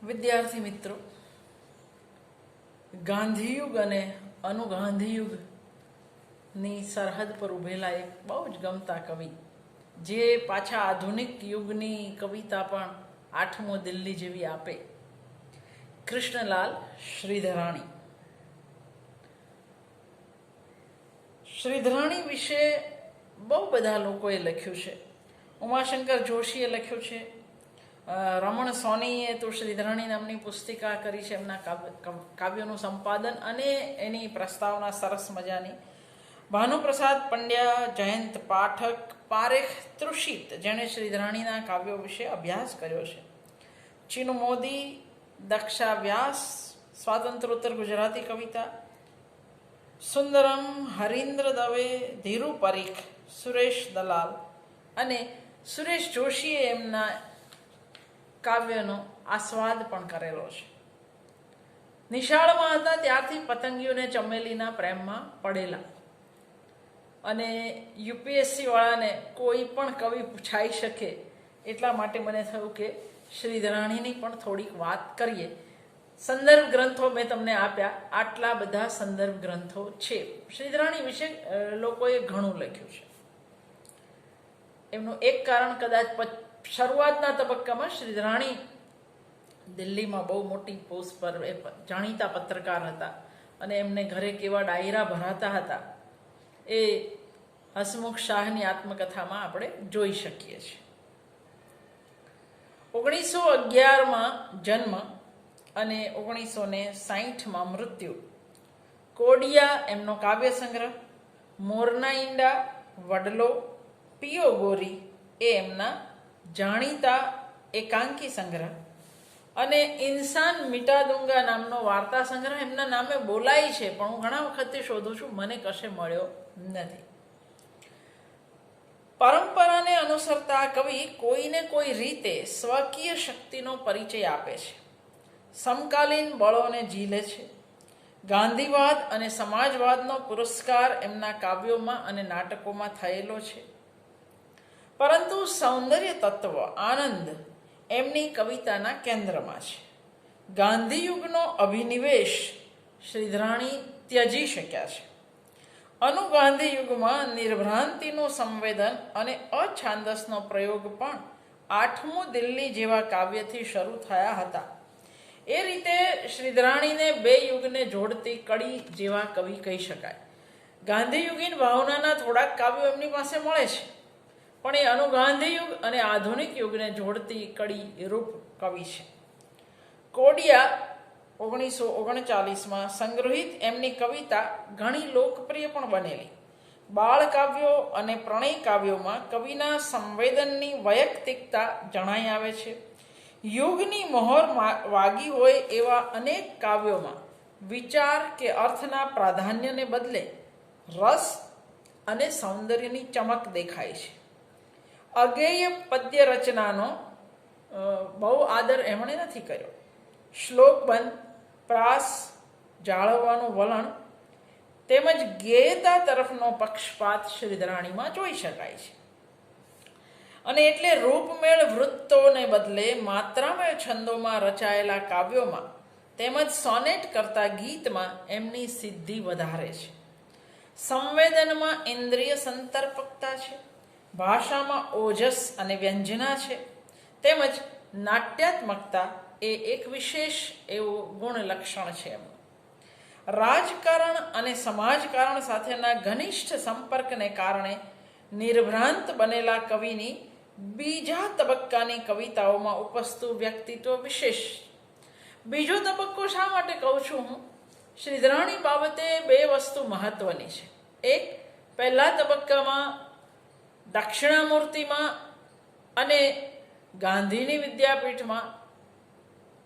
વિદ્યાર્થી મિત્રો, ગાંધીયુગ અને અનુગાંધીયુગની સરહદ પર ઉભેલા એક બહુ જ ગમતા કવિ, જે પાછા આધુનિક યુગની કવિતા પણ આઠમો દિલ્હી જેવી આપે, કૃષ્ણલાલ શ્રીધરાણી. શ્રીધરાણી વિશે બહુ બધા લોકોએ લખ્યું છે. ઉમાશંકર જોશીએ લખ્યું છે, રમણ સોનીએ તો શ્રીધરાણી નામની પુસ્તિકા કરી છે, એમના કાવ્યોનું સંપાદન અને એની પ્રસ્તાવના સરસ મજાની. ભાનુપ્રસાદ પંડ્યા, જયંત પાઠક, પારેખ તૃષિત, જેણે શ્રીધરાણીના કાવ્યો વિશે અભ્યાસ કર્યો છે, ચીનુ મોદી, દક્ષા વ્યાસ, સ્વાતંત્રોત્તર ગુજરાતી કવિતા, સુંદરમ, હરીન્દ્ર દવે, ધીરુ પરીખ, સુરેશ દલાલ અને સુરેશ જોશીએ એમના કાવ્યનો આસ્વાદ પણ કરેલો છે. નિશાળમાં હતા ત્યારથી પતંગીઓને ચમેલીના પ્રેમમાં પડેલા, અને યુપીએસસી વાળાને કોઈ પણ કવિ પૂછાઈ શકે એટલા માટે મને થયું કે શ્રીધરાણીની પણ થોડીક વાત કરીએ. સંદર્ભ ગ્રંથો મેં તમને આપ્યા, આટલા બધા સંદર્ભ ગ્રંથો છે. શ્રીધરાણી વિશે લોકોએ ઘણું લખ્યું છે. એમનું એક કારણ કદાચ શરૂઆતના તબક્કામાં શ્રીધરાણી દિલ્હીમાં બહુ મોટી પોસ્ટ પર જાણીતા પત્રકાર હતા, અને એમને ઘરે કેવા ડાયરા ભરાતા હતા એ હસમુખ શાહની આત્મકથામાં આપણે જોઈ શકીએ છીએ. 1911માં જન્મ અને 1960માં મૃત્યુ. કોડિયા એમનો કાવ્ય સંગ્રહ, મોરના ઈંડા, વડલો, પિયો ગોરી એ એમના જાણીતા એકાંકી સંગ્રહ, અને ઇન્સાન મિટા દુંગા નામનો વાર્તા સંગ્રહ એમના નામે બોલાય છે, પણ હું ઘણા વખતથી શોધું છું, મને કશે મળ્યો નથી. પરંપરાને અનુસરતા કવિ કોઈને કોઈ રીતે સ્વકીય શક્તિનો પરિચય આપે છે, સમકાલીન બળોને ઝીલે છે. ગાંધીવાદ અને સમાજવાદનો પુરસ્કાર એમના કાવ્યોમાં અને નાટકોમાં થયેલો છે, પરંતુ સૌંદર્ય તત્વ, આનંદ એમની કવિતાના કેન્દ્રમાં છે. ગાંધીયુગનો અભિનિવેશ શ્રીધરાણી ત્યજી શક્યા છે. અનુગાંધી યુગમાં નિર્ભ્રાંતિનું સંવેદન અને અછાંદસનો પ્રયોગ પણ આઠમું દિલ્હી જેવા કાવ્યથી શરૂ થયા હતા. એ રીતે શ્રીધરાણીને બે યુગને જોડતી કડી જેવા કવિ કહી શકાય. ગાંધીયુગીન ભાવનાના થોડાક કાવ્યો એમની પાસે મળે છે, પણ એ અનુગાંધી યુગ અને આધુનિક યુગને જોડતી કડી રૂપ કવિ છે. કોડિયા 1939માં સંગ્રહિત એમની કવિતા ઘણી લોકપ્રિય પણ બનેલી. બાળ કાવ્યો અને પ્રણય કાવ્યોમાં કવિના સંવેદનની વૈયક્તિકતા જણાઈ આવે છે. યુગની મહોર વાગી હોય એવા અનેક કાવ્યોમાં વિચાર કે અર્થના પ્રાધાન્યને બદલે રસ અને સૌંદર્યની ચમક દેખાય છે. અગેય પદ્ય રચનાનો બહુ આદર એમણે નથી કર્યો. શ્લોકબંધ, પ્રાસ જાળવવાનું વલણ તેમજ ગેયતા તરફનો પક્ષપાત શ્રીધરાણીમાં જોઈ શકાય છે. અને એટલે રૂપમેળ વૃત્તોને બદલે માત્રામેળ છંદોમાં રચાયેલા કાવ્યોમાં તેમજ સોનેટ કરતા ગીતમાં એમની સિદ્ધિ વધારે છે. સંવેદનમાં ઇન્દ્રિય સંતર્પકતા છે, ભાષામાં ઓજસ અને વ્યંજના છે, તેમજ નાટ્યાત્મકતા એ એક વિશેષ એવું ગુણ લક્ષણ છે એમનું. રાજકારણ અને સમાજકારણ સાથેના ઘનિષ્ઠ સંપર્કને કારણે નિર્ભ્રાંત બનેલા કવિની બીજા તબક્કાની કવિતાઓમાં ઉપસતું વ્યક્તિત્વ વિશેષ. બીજો તબક્કો શા માટે કહું છું હું? શ્રીધરાણી બાબતે બે વસ્તુ મહત્વની છે. એક, પહેલા તબક્કામાં દક્ષિણામૂર્તિમાં અને ગાંધીની વિદ્યાપીઠમાં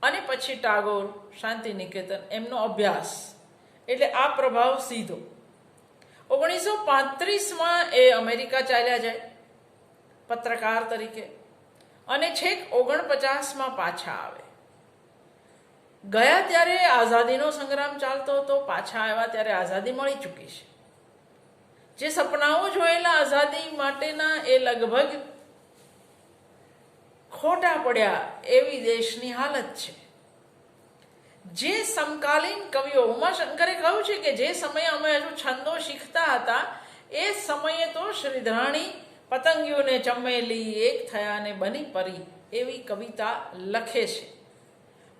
અને પછી ટાગોર, શાંતિ નિકેતન એમનો અભ્યાસ, એટલે આ પ્રભાવ સીધો. 1935માં એ અમેરિકા ચાલ્યા જાય પત્રકાર તરીકે, અને છેક 49માં પાછા આવે. ગયા ત્યારે આઝાદીનો સંગ્રામ ચાલતો હતો, પાછા આવ્યા ત્યારે આઝાદી મળી ચૂકી છે. જે સપનાઓ જોયેલા આઝાદી માટેના એ લગભગ ખોટા પડ્યા એવી દેશની હાલત છે. જે સમકાલીન કવિઓ, ઉમાશંકરે કહ્યું છે કે જે સમયે અમે હજુ છંદો શીખતા હતા એ સમયે તો શ્રીધરાણી પતંગીઓને ચમેલી એક થયા ને બની પરી એવી કવિતા લખે છે.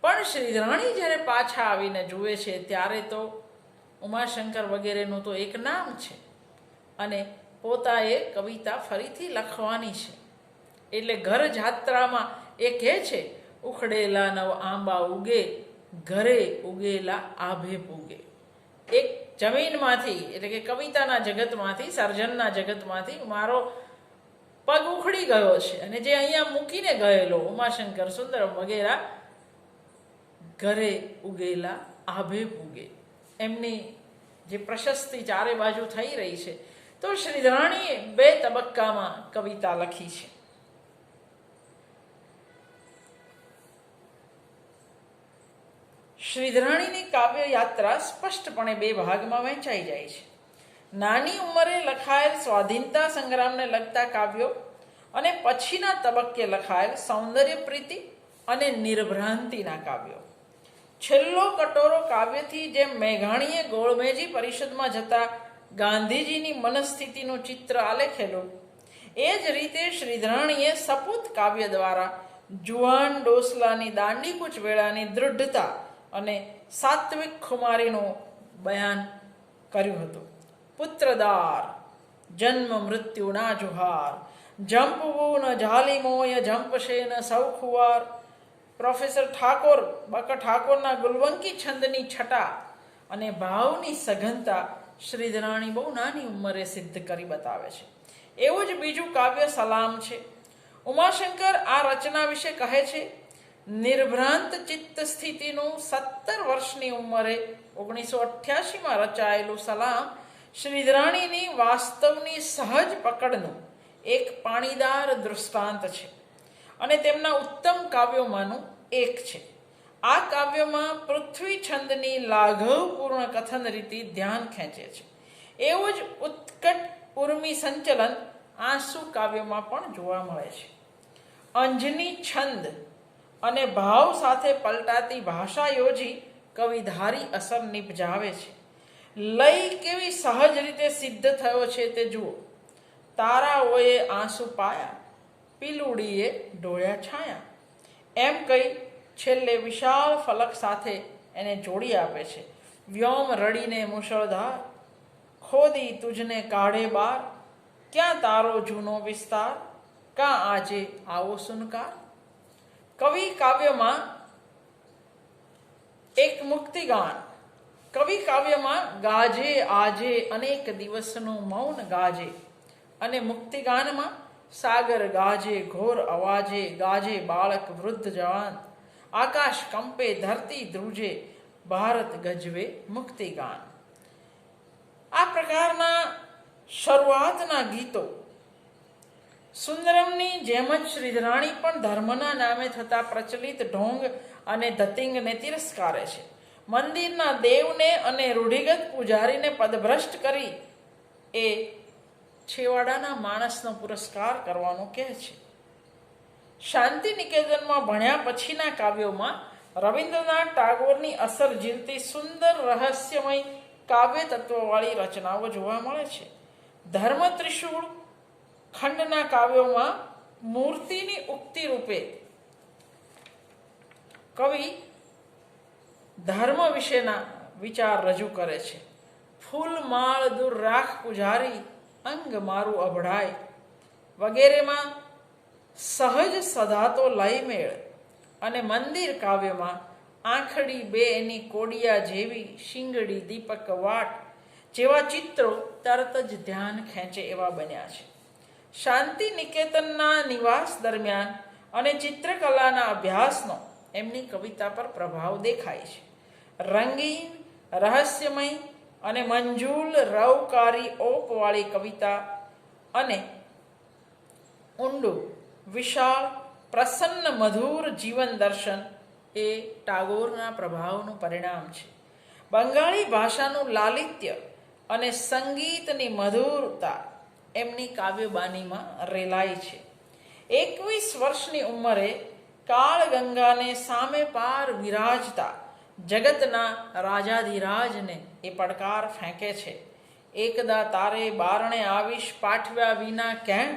પણ શ્રીધરાણી જ્યારે પાછા આવીને જુએ છે ત્યારે તો ઉમાશંકર વગેરેનું તો એક નામ છે અને પોતાએ કવિતા ફરીથી લખવાની છે. એટલે ઘર જાત્રામાં એ કહે છે, ઉખડેલા નવ આંબા ઉગે, ઘરે ઉગેલા આભે પૂગે. એક જમીનમાંથી એટલે કે કવિતાના જગતમાંથી, સર્જનના જગતમાંથી મારો પગ ઉખડી ગયો છે અને જે અહીંયા મૂકીને ગયેલો ઉમાશંકર સુંદરમ વગેરે ઘરે ઉગેલા આભે પૂગે. એમની જે પ્રશસ્તિ ચારે બાજુ થઈ રહી છે, તો શ્રીધરાણીએ 2 તબક્કામાં કવિતા લખી છે. શ્રીધરાણીની કાવ્ય યાત્રા સ્પષ્ટપણે 2 ભાગમાં વહેંચાઈ જાય છે. નાની ઉંમરે લખાયેલ સ્વાધીનતા સંગ્રામને લગતા કાવ્યો અને પછીના તબક્કે લખાયેલ સૌંદર્ય પ્રીતિ અને નિર્ભ્રાંતિના કાવ્યો. છેલ્લો કટોરો કાવ્યથી જેમ મેઘાણીએ ગોળમેજી પરિષદમાં જતા ગાંધીજીની મનસ્થિતિનું ચિત્ર આલેખેલું, એ જ રીતે શ્રીધરાણીએ સપૂત કાવ્ય દ્વારા જુવાન ડોસલાની દાંડીકૂચ વેળાની દૃઢતા અને સાત્વિક ખુમારીનું બયાન કર્યું હતું. પુત્રદાર જન્મ મૃત્યુના જુહાર, જંપવું ન ઝાલીમોય જંપશે ન સૌ ખુવાર. પ્રોફેસર ઠાકોર, બકા ઠાકોરના ગુલવંકી છંદની છટા અને ભાવની સઘનતા શ્રીધરાણી બહુ નાની ઉંમરે સિદ્ધ કરી બતાવે છે. એવું જ બીજું કાવ્ય સલામ છે. ઉમાશંકર આ રચના વિશે કહે છે, નિર્ભ્રાંત ચિત્ત સ્થિતિનું 17 વર્ષની ઉંમરે 1988માં રચાયેલું સલામ શ્રીધરાણીની વાસ્તવની સહજ પકડનું એક પાણીદાર દૃષ્ટાંત છે અને તેમના ઉત્તમ કાવ્યોમાંનું એક છે. આ કાવ્યમાં પૃથ્વી છંદની લાઘવપૂર્ણ કથન રીતિ ધ્યાન ખેંચે છે. એવું જ ઉત્કટ ઉર્મી સંચલન આંસુ કાવ્યમાં પણ જોવા મળે છે. અંજની છંદ અને ભાવ સાથે પલટાતી ભાષા યોજી કવિધારી અસર નિપજાવે છે. લય કેવી સહજ રીતે સિદ્ધ થયો છે તે જુઓ. તારાઓએ આંસુ પાયા, પીલુડીએ ઢોળ્યા છાયા, એમ કહી છેલ્લે વિશાળ ફલક સાથે એને જોડી આપે છે. વ્યોમ રડીને મુશળધાર, ખોદી તુજને કાઢે બાર, ક્યાં તારો જૂનો વિસ્તાર, કાં આજે આવો સુનકાર. કવિ કાવ્યમાં એક મુક્તિગાન. કવિ કાવ્યમાં ગાજે આજે અનેક દિવસનું મૌન ગાજે, અને મુક્તિગાનમાં સાગર ગાજે ઘોર અવાજે, ગાજે બાળક વૃદ્ધ જવાન, આકાશ કંપે ધરતી ધ્રુજે, ભારત ગજવે મુક્તિગાન. આ પ્રકારના શરૂઆતના ગીતો સુંદરમની જેમ જ શ્રીધરાણી પણ ધર્મના નામે થતા પ્રચલિત ઢોંગ અને ધતિંગને તિરસ્કારે છે. મંદિરના દેવને અને રૂઢિગત પૂજારીને પદભ્રષ્ટ કરી એ છેવાડાના માણસનો પુરસ્કાર કરવાનું કહે છે. શાંતિ નિકેતનમાં ભણ્યા પછીના કાવ્યોમાં રવિન્દ્રનાથ ટાગોરની અસર ઝીલતી સુંદર રહસ્યમય કાવ્ય તત્વવાળી રચનાઓ જોવા મળે છે. ધર્મ ત્રિશૂળ ખંડના કાવ્યોમાં મૂર્તિની ઉક્તિ રૂપે કવિ ધર્મ વિશેના વિચાર રજૂ કરે છે. ફૂલ માળ દૂર રાખ પૂજારી, અંગ મારું અભડાય વગેરેમાં સહજ સધાતો લયમેળ, અને મંદિર કાવ્યમાં આંખડી બે એની કોડિયા જેવી, શીંગડી દીપક વાટ જેવા ચિત્રો તરત જ ધ્યાન ખેંચે એવા બન્યા છે. શાંતિ નિકેતનના નિવાસ દરમિયાન અને ચિત્રકલાના અભ્યાસનો એમની કવિતા પર પ્રભાવ દેખાય છે. રંગીન, રહસ્યમય અને મંજુલ રવકારી ઓપવાળી કવિતા અને ઊંડું, વિશાળ, પ્રસન્ન, મધુર જીવન દર્શન એ ટાગોરના પ્રભાવનું પરિણામ છે. બંગાળી ભાષાનું લાલિત્ય અને સંગીતની મધુરતા એમની કાવ્યબાનીમાં રેલાય છે. 21 વર્ષની ઉંમરે કાળગંગાને સામે પાર વિરાજતા જગતના રાજાધિરાજને એ પડકાર ફેંકે છે. એકદા તારે બારણે આવીશ પાઠવ્યા વિના કેમ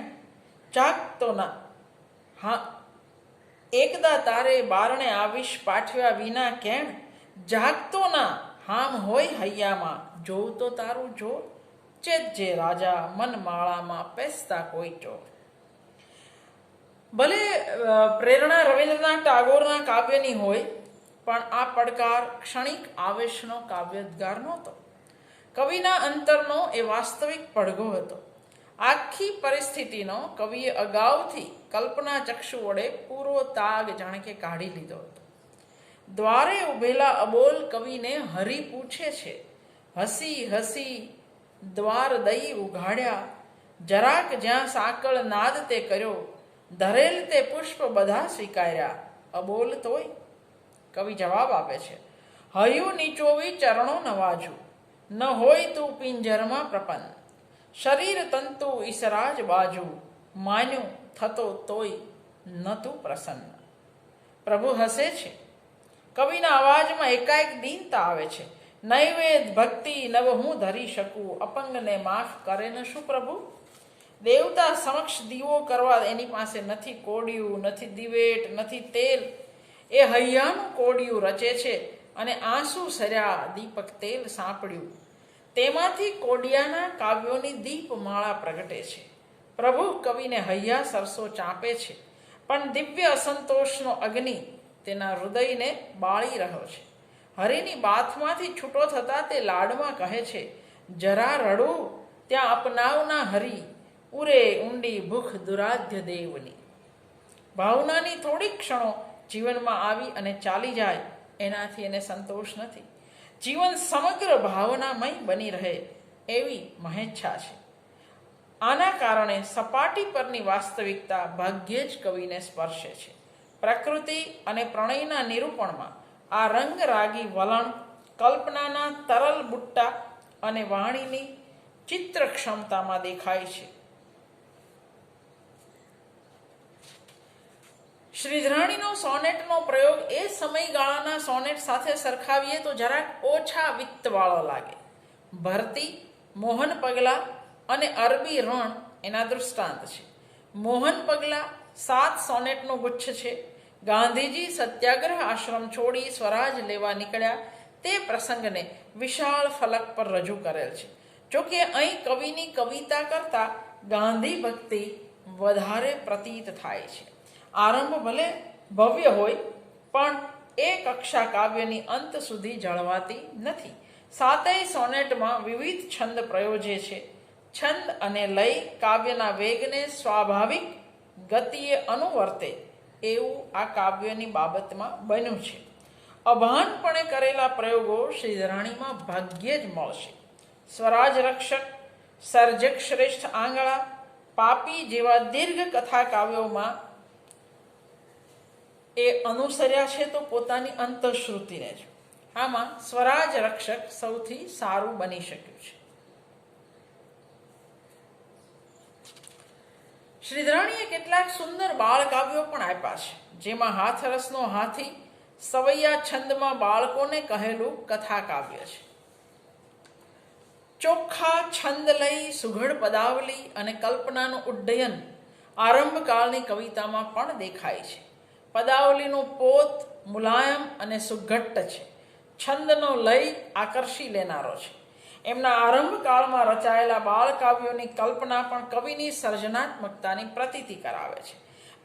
જાગતો ના હા એકદા તારે બારણે આવીશ પાઠવ્યા વિના કેમ જાગતો ના હામ હોય હૈયામાં જોઉં તો તારું જોર ચેત જે રાજા મનમાળામાં પેસતા કોઈ ચોર. ભલે પ્રેરણા રવિન્દ્રનાથ ટાગોરના કાવ્યની હોય, પણ આ પડકાર ક્ષણિક આવેશનો કાવ્યોદ્ગાર નહોતો. કવિના અંતરનો એ વાસ્તવિક પડઘો હતો. આખી પરિસ્થિતિનો કવિએ અગાઉથી કલ્પના ચક્ષુ વડે પૂરો તાગ જાણે કે કાઢી લીધો હતો. દ્વારે ઉભેલા અબોલ કવિને હરી પૂછે છે, હસી હસી દ્વાર દઈ ઉઘાડ્યા, જરાક જ્યાં સાકળ નાદ તે કર્યો, ધરેલ તે પુષ્પ બધા સ્વીકાર્યા, અબોલ તોય. કવિ જવાબ આપે છે, હયું નીચોવી ચરણો નવાજું, ન હોય તું પિંજરમાં પ્રપન્ન, શરીર તંતુ ઈસરાજ બાજુ, માન્યું થતો તોય ન તું પ્રસન્ન. પ્રભુ હસે છે. કવિના અવાજમાં એકાએક દીનતા આવે છે. નૈવેદ ભક્તિ નવ હું ધરી શકું, અપંગને માફ કરે ન શું પ્રભુ. દેવતા સમક્ષ દીવો કરવા એની પાસે નથી કોડિયું, નથી દિવેટ, નથી તેલ. એ હૈયાનું કોડિયું રચે છે અને આંસુ સર્યા દીપક તેલ સાંપડ્યું. તેમાંથી કોડિયાના કાવ્યોની દીપમાળા પ્રગટે છે. પ્રભુ કવિને હૈયા સરસો ચાંપે છે, પણ દિવ્ય અસંતોષનો અગ્નિ તેના હૃદયને બાળી રહ્યો છે. હરિની બાથમાંથી છૂટો થતા તે લાડમાં કહે છે, જરા રડું ત્યાં અપનાવના હરી, ઉરે ઊંડી ભૂખ દુરાધ્ય દેવની. ભાવનાની થોડીક ક્ષણો જીવનમાં આવી અને ચાલી જાય, એનાથી એને સંતોષ નથી. જીવન સમગ્ર ભાવનામય બની રહે એવી મહેચ્છા છે. આના કારણે સપાટી પરની વાસ્તવિકતા ભાગ્યે જ કવિને સ્પર્શે છે. પ્રકૃતિ અને પ્રણયના નિરૂપણમાં આ રંગરાગી વલણ કલ્પનાના તરલ બુટ્ટા અને વાણીની ચિત્ર ક્ષમતામાં દેખાય છે. શ્રીધરાણીનો સોનેટનો પ્રયોગ એ સમયગાળાના સોનેટ સાથે સરખાવીએ તો જરાક ઓછા વિત્તવાળો લાગે. ભરતી, મોહન પગલા અને અરબી રણ એના દૃષ્ટાંત છે. મોહન પગલા 7 સોનેટનો ગુચ્છ છે. ગાંધીજી સત્યાગ્રહ આશ્રમ છોડી સ્વરાજ લેવા નીકળ્યા તે પ્રસંગને વિશાળ ફલક પર રજૂ કરેલ છે. જોકે અહીં કવિની કવિતા કરતાં ગાંધી ભક્તિ વધારે પ્રતીત થાય છે. આરંભ ભલે ભવ્ય હોય, પણ એ કક્ષા કાવ્યની અંત સુધી જળવાતી નથી. 7 સોનેટમાં વિવિધ છંદ પ્રયોજે છે. છંદ અને લય કાવ્યના વેગને સ્વાભાવિક ગતિએ અનુવર્તે એવું આ કાવ્યની બાબતમાં બન્યું છે. અભાનપણે કરેલા પ્રયોગો શ્રીધરાણીમાં ભાગ્યે જ મળશે. સ્વરાજ રક્ષક, સર્જક શ્રેષ્ઠ આંગળા, પાપી જેવા દીર્ઘ કથા કાવ્યોમાં એ અનુસર્યા છે તો પોતાની અંતઃશ્રુતિને જ. આમાં સ્વરાજ રક્ષક સૌથી સારું બની શક્યું છે. શ્રીધરાણીએ કેટલાક સુંદર બાળ કાવ્યો પણ આપ્યા છે, જેમાં હાથરસનો હાથી સવૈયા છંદમાં બાળકોને કહેલું કથા કાવ્ય છે. ચોખ્ખા છંદ લઈ સુઘડ પદાવલી અને કલ્પનાનું ઉડ્ડયન આરંભકાળની કવિતામાં પણ દેખાય છે. પદાવલીનું પોત મુલાયમ અને સુઘટ્ટ છે. છંદનો લય આકર્ષી લેનારો છે. એમના આરંભકાળમાં રચાયેલા બાળકાવ્યોની કલ્પના પણ કવિની સર્જનાત્મકતાની પ્રતીતિ કરાવે છે.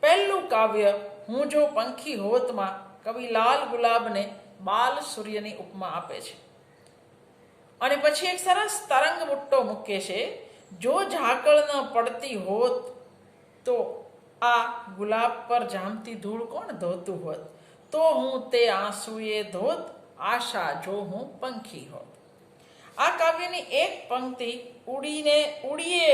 પહેલું કાવ્ય હું જો પંખી હોતમાં કવિ લાલ ગુલાબને બાલ સૂર્યની ઉપમા આપે છે અને પછી એક સરસ તરંગ બુટ્ટો મૂકે છે, જો ઝાકળ ન પડતી હોત તો આ ગુલાબ પર જામતી ધૂળ કોણ ધોતું હોત, તો હું તે આંસુએ ધોત આશા જો હું પંખી હોત. આ કાવ્યની એક પંક્તિ ઉડીએ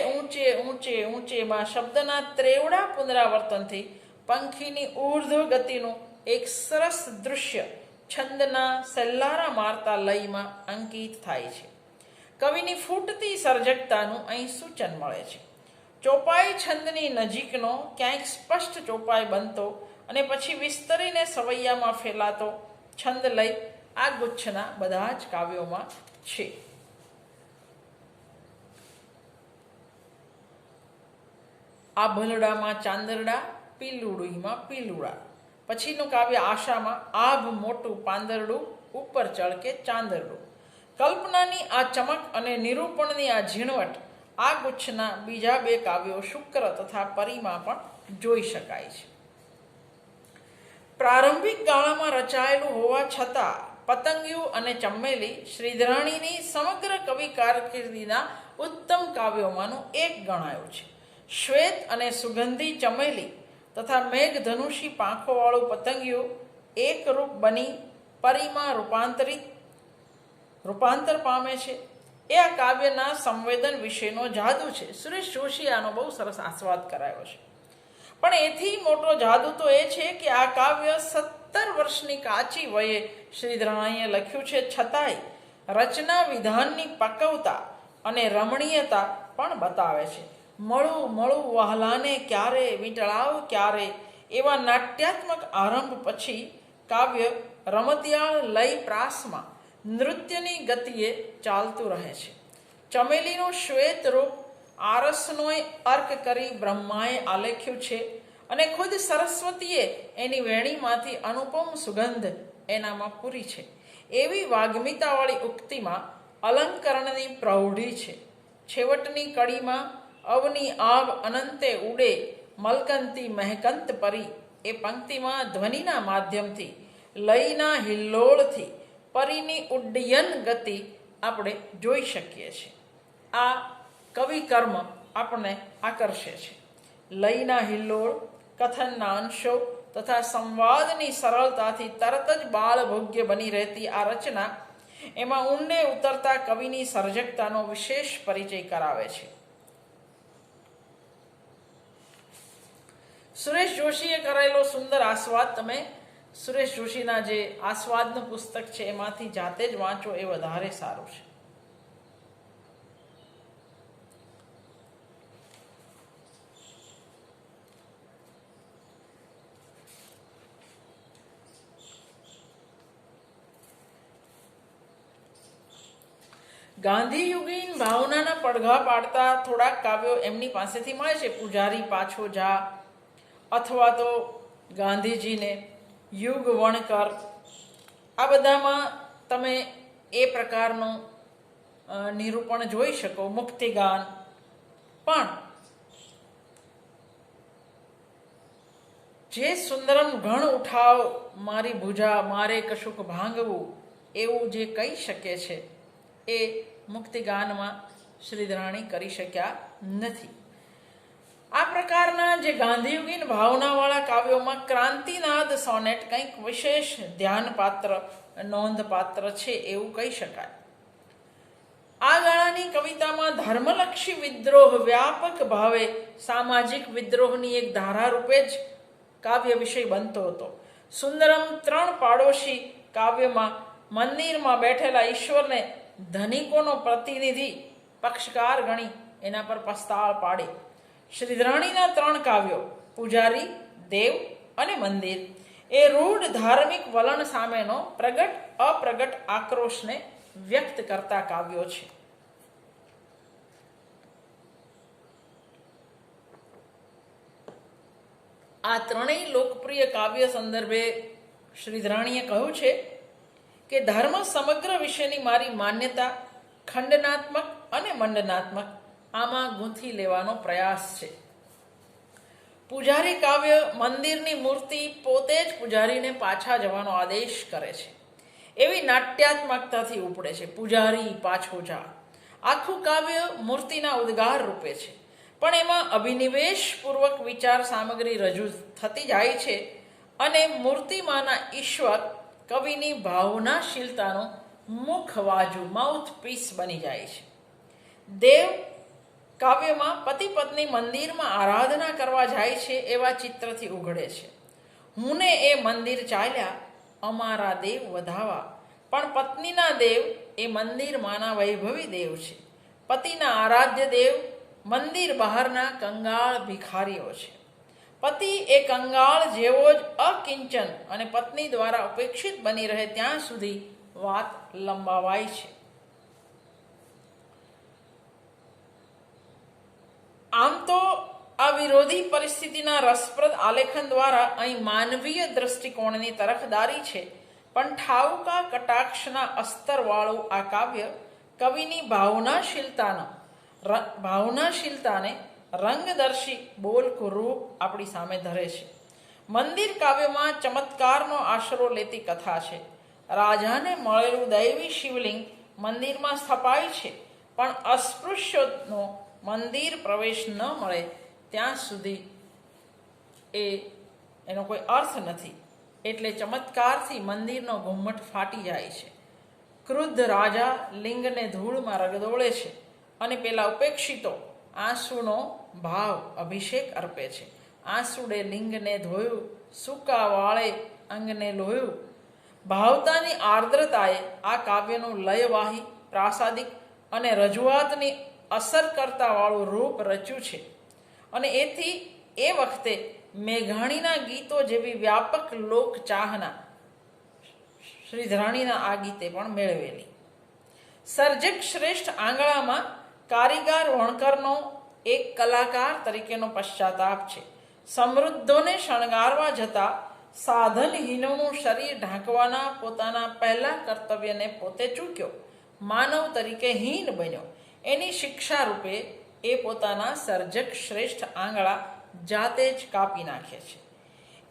ઊંચે ઊંચે ઊંચેમાં શબ્દના ત્રેવડા પુનરાવર્તનથી પંખીની ઊર્ધ્વ ગતિનું એક સરસ દૃશ્ય છંદના સલ્લારા મારતા લયમાં અંકિત થાય છે. કવિની ફૂટતી સર્જકતાનું અહીં સૂચન મળે છે. ચોપાઈ છંદની નજીકનો ક્યાંક સ્પષ્ટ ચોપાઈ બનતો અને પછી વિસ્તરીને સવૈયામાં ફેલાતો છંદ લય આ ગુચ્છના બધા જ કાવ્યોમાં છે. આ ભલડામાં ચાંદરડા, પીલુડીમાં પીલુડા. પછીનું કાવ્ય આશામાં આભ મોટું પાંદરડું, ઉપર ચળ કે ચાંદરડું. કલ્પનાની આ ચમક અને નિરૂપણની આ ઝીણવટ આ ગુચ્છના બીજા બે કાવ્યો શુક્ર તથા પરીમાં પણ જોઈ શકાય છે. પ્રારંભિક ગાળામાં રચાયેલું હોવા છતાં પતંગિયું અને ચમેલી શ્રીધરાણીની સમગ્ર કવિ કારકિર્દીના ઉત્તમ કાવ્યોમાંનું એક ગણાયું છે. શ્વેત અને સુગંધી ચમેલી તથા મેઘધનુષી પાંખોવાળું પતંગિયું એકરૂપ બની પરીમાં રૂપાંતર પામે છે. એ આ કાવ્યના સંવેદન વિશેનો જાદુ છે. સુરેશ જોશીએ આનો બહુ સરસ આસ્વાદ કરાયો છે. પણ એથી મોટો જાદુ તો એ છે કે આ કાવ્ય 17 વર્ષની કાચી વયે શ્રીધરાણીએ લખ્યું છે, છતાંય રચના વિધાનની પકવતા અને રમણીયતા પણ બતાવે છે. મળું મળું વહાલાને ક્યારે, વીંટળાવ ક્યારે એવા નાટ્યાત્મક આરંભ પછી કાવ્ય રમતિયાળ લય પ્રાસમાં નૃત્યની ગતિએ ચાલતું રહે છે. ચમેલીનું શ્વેત રૂપ આરસનોય અર્ક કરી બ્રહ્માએ આલેખ્યું છે અને ખુદ સરસ્વતીએ એની વેણીમાંથી અનુપમ સુગંધ એનામાં પૂરી છે. એવી વાગ્મિતાવાળી ઉક્તિમાં અલંકરણની પ્રૌઢી છે. છેવટની કડીમાં અવની આવ અનંતે ઉડે મલકંતી મહેકંત પરી એ પંક્તિમાં ધ્વનિના માધ્યમથી લયના હિલ્લોળથી પરીની ઉડ્ડયન ગતિ આપણે જોઈ શકીએ છીએ. આ કવિ કર્મ આપણને આકર્ષે છે. લયના હિલ્લોળ, કથનના અંશો તથા સંવાદની સરળતાથી તરત જ બાળભોગ્ય બની રહેતી આ રચના એમાં ઊંડે ઉતરતા કવિની સર્જકતાનો વિશેષ પરિચય કરાવે છે. સુરેશ જોશીએ કરેલો સુંદર આસ્વાદ તમે સુરેશ જોશીના જે આસ્વાદનું પુસ્તક છે એમાંથી જાતે જ વાંચો, એ વધારે સારું છે. ગાંધીયુગીન ભાવનાના પડઘા પાડતા થોડાક કાવ્યો એમની પાસેથી મળે છે. પૂજારી પાછો જા અથવા તો ગાંધીજીને, યુગ વણકર, આ બધામાં તમે એ પ્રકારનું નિરૂપણ જોઈ શકો. મુક્તિગાન પણ જે સુંદરમ ઘણ ઉઠાવ મારી ભુજા મારે કશુંક ભાંગવું એવું જે કહી શકે છે એ મુક્તિગાનમાં શ્રીધરાણી કરી શક્યા નથી. આ પ્રકારના જે ગાંધીયુગીન ભાવનાવાળા કાવ્યોમાં ક્રાંતિનાદ સોનેટ કંઈક વિશેષ ધ્યાનપાત્ર, નોંધપાત્ર છે એવું કહી શકાય. આ ગાળાની કવિતામાં ધર્મલક્ષી વિદ્રોહ વ્યાપક ભાવે સામાજિક વિદ્રોહની એક ધારા રૂપે જ કાવ્ય વિષય બનતો હતો. સુંદરમ 3 પાડોશી કાવ્યમાં મંદિરમાં બેઠેલા ઈશ્વરને ધનિકોનો પ્રતિનિધિ પક્ષકાર ગણી એના પર પસ્તાળ પાડે. શ્રીધરાણીના 3 કાવ્યો પૂજારી, દેવ અને મંદિર એ રૂઢ ધાર્મિક વલણ સામેનો પ્રગટ અપ્રગટ આક્રોશને વ્યક્ત કરતા કાવ્યો છે. આ ત્રણેય લોકપ્રિય કાવ્ય સંદર્ભે શ્રીધરાણીએ કહ્યું છે કે ધર્મ સમગ્ર વિશેની મારી માન્યતા ખંડનાત્મક અને મંડનાત્મક આમાં ગૂંથી લેવાનો પ્રયાસ છે. પૂજારી કાવ્ય મંદિરની મૂર્તિ પોતે જ પૂજારીને પાછા જવાનો આદેશ કરે છે એવી નાટ્યાત્મકતાથી ઉપડે છે. પૂજારી પાછો જા આખું કાવ્ય મૂર્તિના ઉદ્ગાર રૂપે છે, પણ એમાં અભિનિવેશપૂર્વક વિચાર સામગ્રી રજૂ થતી જાય છે અને મૂર્તિમાંના ઈશ્વર કવિની ભાવનાશીલતાનું મુખવાજુ માઉથપીસ બની જાય છે. દેવ કાવ્યમાં પતિ પત્ની મંદિરમાં આરાધના કરવા જાય છે એવા ચિત્રથી ઉઘડે છે. હુંને એ મંદિર ચાલ્યા અમારા દેવ વધાવા, પણ પત્નીના દેવ એ મંદિરમાંના વૈભવી દેવ છે. પતિના આરાધ્ય દેવ મંદિર બહારના કંગાળ ભિખારીઓ છે. પતિ એ કંગાળ જેવો જ અકિંચન અને પત્ની દ્વારા ઉપેક્ષિત બની રહે ત્યાં સુધી વાત લંબાવાય છે. આમ તો આ વિરોધી પરિસ્થિતિના રસપ્રદ આલેખન દ્વારા અહીં માનવીય દ્રષ્ટિકોણની તરફદારી છે, પણ ઠાઉકા કટાક્ષના અસ્તરવાળું આ કાવ્ય કવિની ભાવનાશીલતાને રંગદર્શી બોલકું રૂપ આપણી સામે ધરે છે. મંદિર કાવ્યમાં ચમત્કારનો આશરો લેતી કથા છે. રાજાને મળેલું દૈવી શિવલિંગ મંદિરમાં સ્થપાય છે, પણ અસ્પૃશ્યોનો મંદિર પ્રવેશ ન મળે ત્યાં સુધી એનો કોઈ અર્થ નથી. એટલે ચમત્કારથી મંદિરનો ઘુમ્મટ ફાટી જાય છે. ક્રુદ્ધ રાજા લિંગને ધૂળમાં રગદોળે છે અને પેલા ઉપેક્ષિતો આંસુનો ભાવ અભિષેક અર્પે છે. આંસુડે લિંગને ધોયું, સૂકા વાળે અંગને લોયું. ભાવતાની આર્દ્રતાએ આ કાવ્યનું લયવાહી, પ્રાસાદિક અને રજૂઆતની અસર કરતા વાળું રૂપ રચ્યું છે, અને એથી એ વખતે મેઘાણીના ગીતો જેવી વ્યાપક લોક ચાહના શ્રીધરાણીના આ ગીતે પણ મેળવેલી. સર્જક શ્રેષ્ઠ આંગળામાં કારીગર વણકરનો એક કલાકાર તરીકેનો પશ્ચાતાપ છે. સમૃદ્ધોને શણગારવા જતા સાધનહીનોનું શરીર ઢાંકવાના પોતાના પહેલા કર્તવ્યને પોતે ચૂક્યો. માનવ તરીકે હીન બન્યો. એની શિક્ષા રૂપે એ પોતાના સર્જક શ્રેષ્ઠ આંગળા જાતે જ કાપી નાખે છે.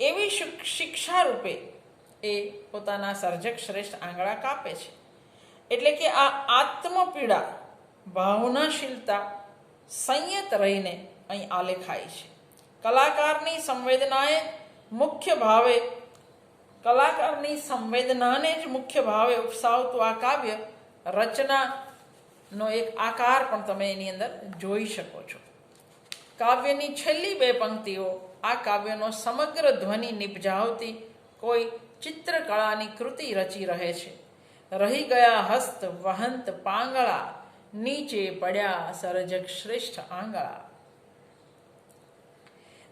એવી શિક્ષા રૂપે એ પોતાના સર્જક શ્રેષ્ઠ આંગળા કાપે છે. એટલે કે આ આત્મપીડા, ભાવનાશીલતા સંયત રહીને અહીં આલેખાય છે. કલાકારની સંવેદનાને જ મુખ્ય ભાવે ઉપસાવતું આ કાવ્ય રચનાનો એક આકાર પણ તમે એની અંદર જોઈ શકો છો. કાવ્યની છેલ્લી બે પંક્તિઓ આ કાવ્યનો સમગ્ર ધ્વનિ નિપજાવતી કોઈ ચિત્રકળાની કૃતિ રચી રહે છે. રહી ગયા હસ્ત વહંત પાંગળા, નીચે પડ્યા સર્જક શ્રેષ્ઠ આંગળા.